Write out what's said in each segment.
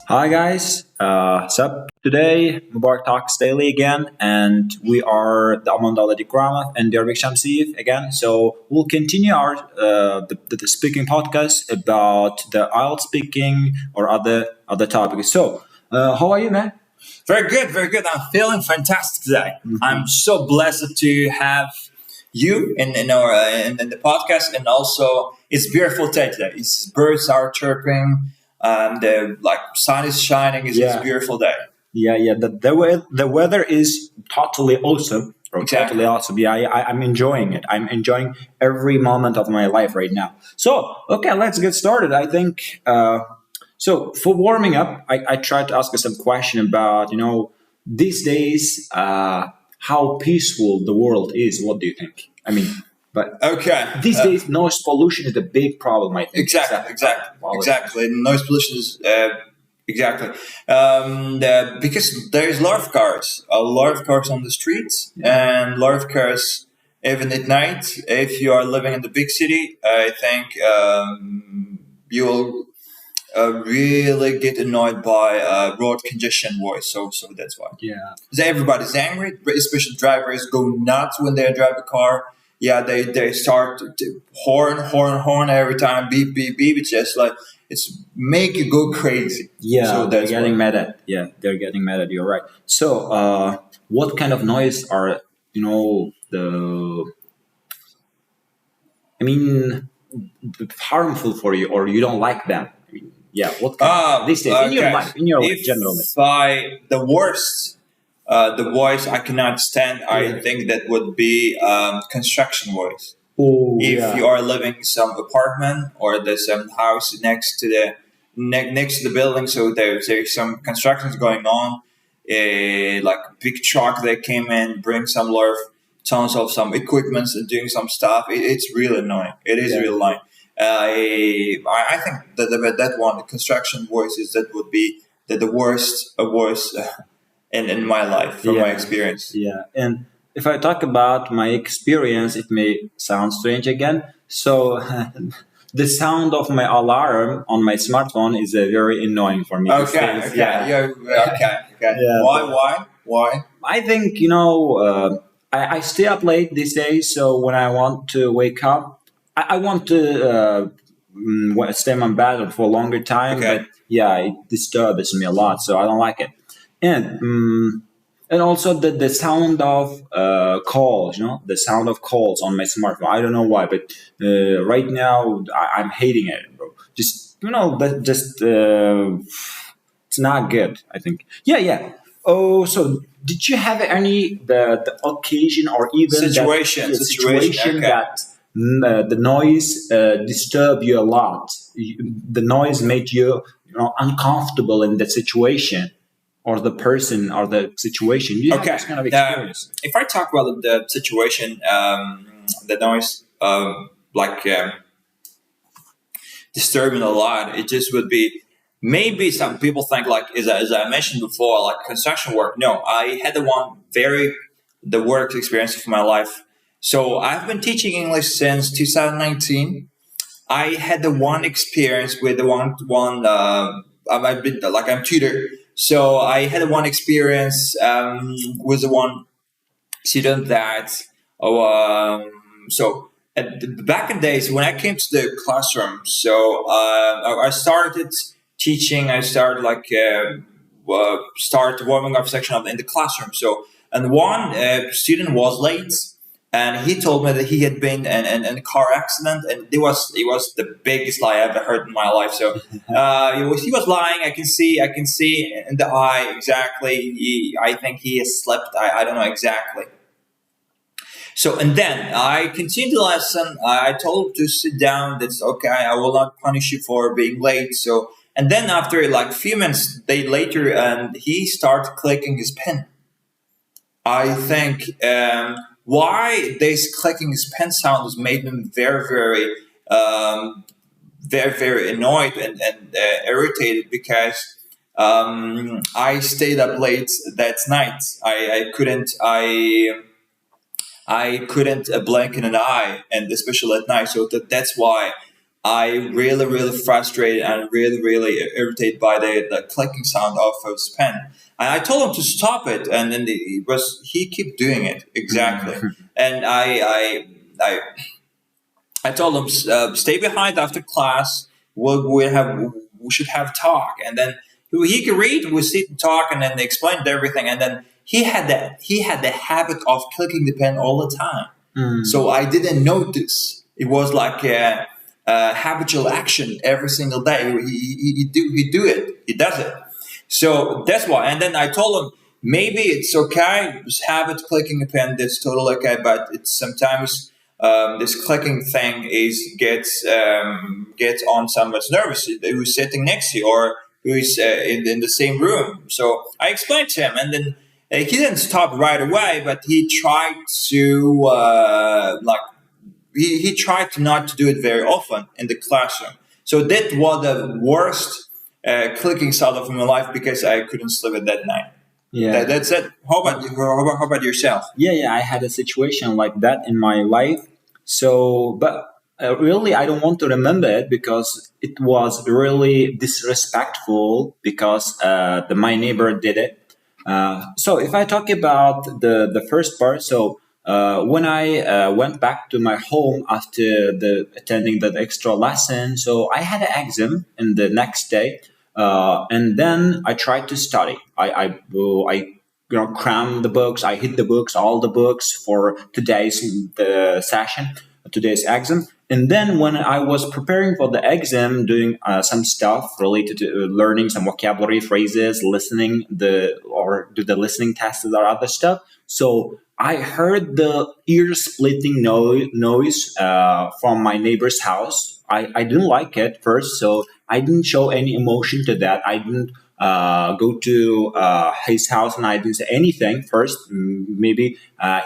Hi guys, what's up? Today, Mubarak Talks Daily again, and we are the Amanda Dikrama and Dervik Shamsiv again. So we'll continue our the speaking podcast about the IELTS speaking or other topics. So, how are you, man? Very good, very good. I'm feeling fantastic today. I'm so blessed to have you in the podcast, and also it's beautiful day today. It's birds are chirping, the sun is shining. It's a Yeah, beautiful day. yeah. The weather is totally awesome. Or Exactly. totally awesome. Yeah, I'm enjoying it. I'm enjoying every moment of my life right now. So, okay, let's get started. I think. So for warming up, I tried to ask you some question about these days how peaceful the world is. What do you think? I mean, but Okay. these days noise pollution is a big problem. I think. Exactly, exactly. Noise pollution is exactly because there is a lot of cars on the streets, and a lot of cars even at night. If you are living in the big city, I think you'll really get annoyed by road congestion voice. So that's why. Yeah. 'Cause everybody's angry, especially drivers go nuts when they drive a car. Yeah, they start to horn every time, beep beep beep. It's just like it's make you go crazy. Yeah, So they're that's getting why. mad at. Yeah, they're getting mad at. You're right. So, what kind of noise are the? I mean, harmful for you, or you don't like them? I mean, yeah. What kind of these days Okay. in your life If generally? by the worst, the voice I cannot stand, Yeah. I think that would be construction voice. Oh If you yeah, are living in some apartment or there's some house next to the next to the building, so there's some constructions going on, like a big truck that came in, bring some lot of tons of some equipment and doing some stuff. It's really annoying. It is yeah, really annoying. I think that one, the construction voices, that would be the worst voice in my life from my yeah, experience. yeah. And if I talk about my experience, it may sound strange again. So the sound of my alarm on my smartphone is very annoying for me these Okay, days. okay, Yeah, yeah, okay, okay. yeah. Why? I think I stay up late these days. So when I want to wake up, I want to stay on bed for a longer time. Okay. But yeah, it disturbs me a lot, so I don't like it. And and also the sound of calls, the sound of calls on my smartphone. I don't know why, but right now I'm hating it, bro. Just that just it's not good. I think. Yeah, yeah. Oh, so did you have any the occasion or even that Situation. situation Okay. that the noise disturbed you a lot? The noise made you uncomfortable in that situation, or the person, or the situation. You have Okay. this kind of experience. If I talk about the situation, the noise, like disturbing a lot, it just would be maybe some people think like as I mentioned before, like construction work. No, I had the work experience of my life. So I've been teaching English since 2019. I had the one experience with the one I've been like I'm tutor. So I had the one experience with the one student that oh so back in days when I came to the classroom. So I started teaching. I started start warming up section of in the classroom. So and one student was late, and he told me that he had been in a car accident, and it was the biggest lie I ever heard in my life. So he was lying. I can see in the eye exactly. I think he has slept. I don't know exactly. So and then I continued the lesson. I told him to sit down. That's okay. I will not punish you for being late. So and then after like a few minutes later, and he started clicking his pen. I think why this clicking his pen sound has made him very annoyed and irritated because I stayed up late that night. I couldn't blink in an eye, and especially at night. So that's why I really frustrated and really irritated by the clicking sound of his pen. And I told him to stop it, and then he kept doing it exactly. And I I told him, stay behind after class. We should have talk, and then he could read. We sit and talk, and then they explained everything. And then he had the habit of clicking the pen all the time. So I didn't notice. It was like a habitual action every single day. He do it. He does it. So that's why. And then I told him maybe it's okay. Just have it clicking a pen. That's totally okay. But it's sometimes this clicking thing gets on someone's nervous who's sitting next to you or who's in the same room. So I explained to him, and then he didn't stop right away, but he tried to he tried to not to do it very often in the classroom. So that was the worst clicking sound of my life because I couldn't sleep at that night. Yeah. That's it. How about you? How about yourself? Yeah, I had a situation like that in my life. So, but really, I don't want to remember it because it was really disrespectful because my neighbor did it. So, if I talk about the first part, so when I went back to my home after the attending that extra lesson, so I had an exam in the next day, and then I tried to study. I cram the books. I hit the books, all the books for today's the session, today's exam. And then when I was preparing for the exam, doing some stuff related to learning some vocabulary phrases, listening or do the listening tests or other stuff. So I heard the ear splitting noise from my neighbor's house. I didn't like it first, so I didn't show any emotion to that. I didn't go to his house and I didn't say anything first. Maybe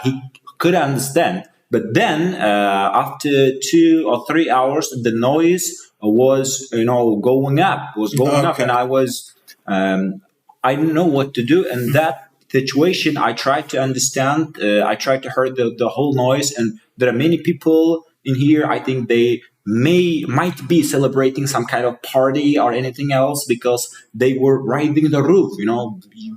he could understand. But then after 2 or 3 hours, the noise was, going up, Okay. and I didn't know what to do. And that situation, I tried to understand. I tried to hear the whole noise. And there are many people in here. I think they might be celebrating some kind of party or anything else because they were riding the roof.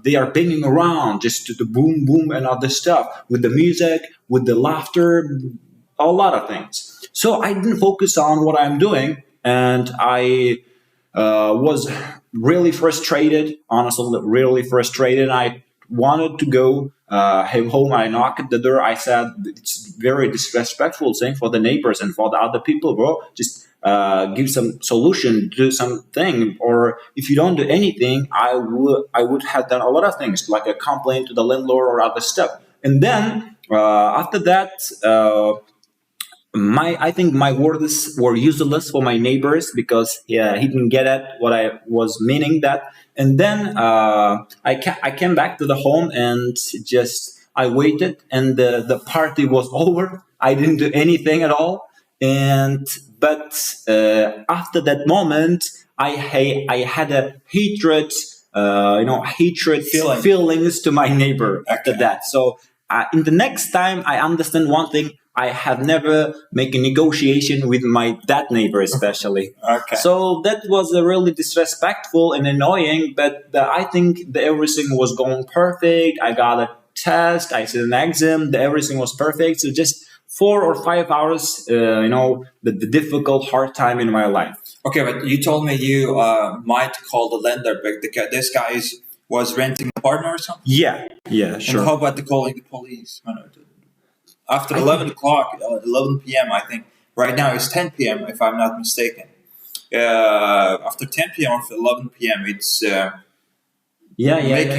They are banging around just to the boom boom and other stuff with the music, with the laughter, a lot of things. So I didn't focus on what I'm doing, and I was really frustrated, honestly, really frustrated. I wanted to go home. I knocked at the door. I said, it's very disrespectful thing for the neighbors and for the other people, bro. Just give some solution, do something. Or if you don't do anything, I would have done a lot of things, like a complaint to the landlord or other stuff. And then after that, I think my words were useless for my neighbors because he didn't get at what I was meaning that. And then I came back to the home and just I waited, and the party was over. I didn't do anything at all. And but after that moment, I had a hatred feelings to my neighbor after Okay. that. So in the next time, I understand one thing. I have never make a negotiation with my that neighbor, especially. Okay. So that was really disrespectful and annoying. But I think everything was going perfect. I got a test. I did an exam. Everything was perfect. So just 4 or 5 hours, the difficult, hard time in my life. Okay, but you told me you might call the lender, but this guy was renting an apartment or something. Yeah, And sure. how about the calling the police? After I 11 think o'clock, 11 p.m., I think. Right now it's 10 p.m., if I'm not mistaken. After 10 p.m. or 11 p.m., it's making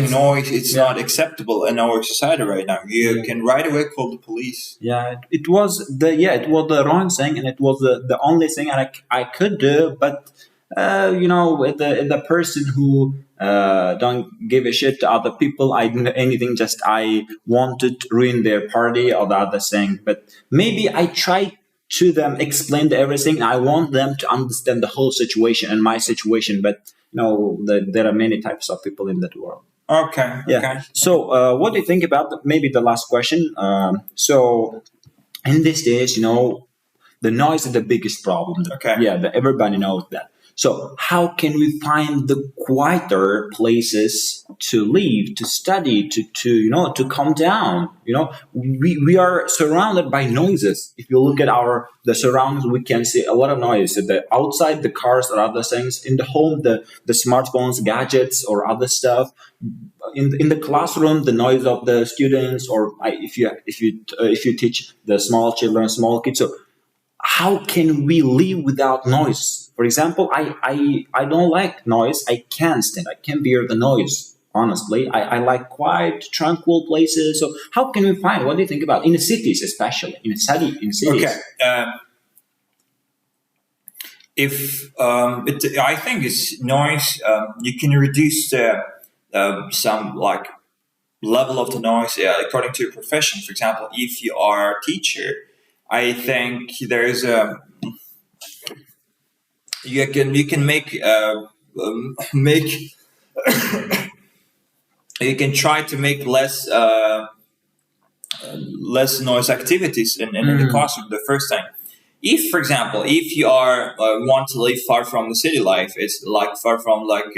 it's, noise. It's yeah. not acceptable in our society right now. You can right away call the police. Yeah, it was the wrong thing, and it was the only thing I could do. But the person who don't give a shit to other people, I didn't do anything. Just I wanted to ruin their party or the other thing. But maybe I tried to them explain everything. I want them to understand the whole situation and my situation. But there are many types of people in that world. Okay, Yeah. okay. So, what do you think about maybe the last question? So, in these days, The noise is the biggest problem. Okay. Yeah, everybody knows that. So how can we find the quieter places to live, to study, to calm down? We are surrounded by noises. If you look at the surroundings, we can see a lot of noise. The outside, the cars or other things. In the home, the smartphones, gadgets, or other stuff. In the classroom, the noise of the students, or if you teach the small children, small kids. So how can we live without noise? For example, I don't like noise. I can't stand. I can't bear the noise. Honestly, I like quiet, tranquil places. So how can we find? What do you think about in the cities, especially in cities? Okay. If I think it's noise. You can reduce some like level of the noise according to your profession. For example, if you are a teacher, I think there is a you can make you can try to make less noise activities in the classroom the first time. If, for example, if you are want to live far from the city life, it's like far from like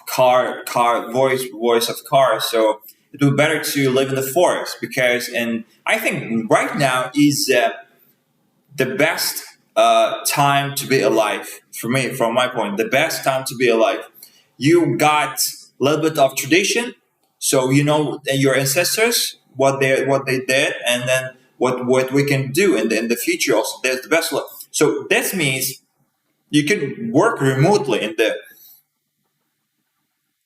car voice of cars. So it would be better to live in the forest because, and I think right now is the best time to be alive for me. From my point, the best time to be alive. You got a little bit of tradition, so you know your ancestors what they did, and then what we can do in the future. Also, that's the best. So that means you can work remotely in the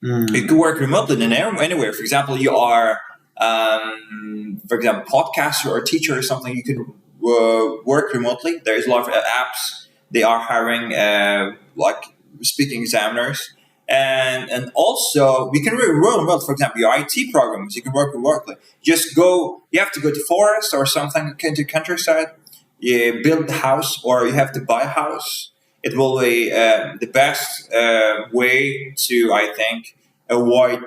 you can work remotely in anywhere. For example, you are, for example, podcaster or teacher or something. You can work remotely. There's a lot of apps. They are hiring like speaking examiners, and also you can really work remote. For example, your IT programs. You can work remotely. Just go. You have to go to forest or something into countryside. You build the house, or you have to buy a house. It will be the best way to, I think, avoid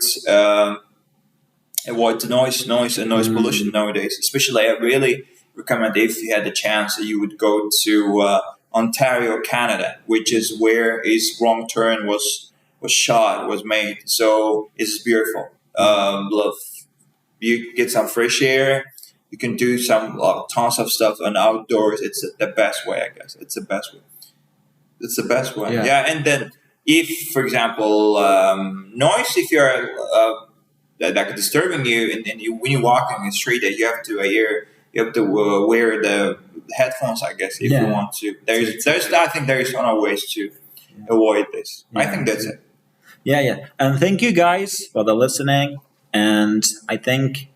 avoid the noise and noise pollution nowadays. Especially, I really recommend if you had the chance that you would go to Ontario, Canada, which is where his wrong turn was made. So it's beautiful. Love. You get some fresh air. You can do some tons of stuff on outdoors. It's the best way, I guess. It's the best way. It's the best one. Yeah. Yeah, and then if, for example, noise, if you're like disturbing you, and when you walk on the street, that you have to wear the headphones, I guess, if you want to. There's I think there is other ways to avoid this. I think that's it. Yeah. And thank you guys for the listening. And I think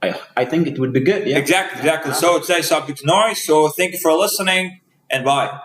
it would be good. Yeah. Exactly. So today's subject is noise. So thank you for listening, and bye.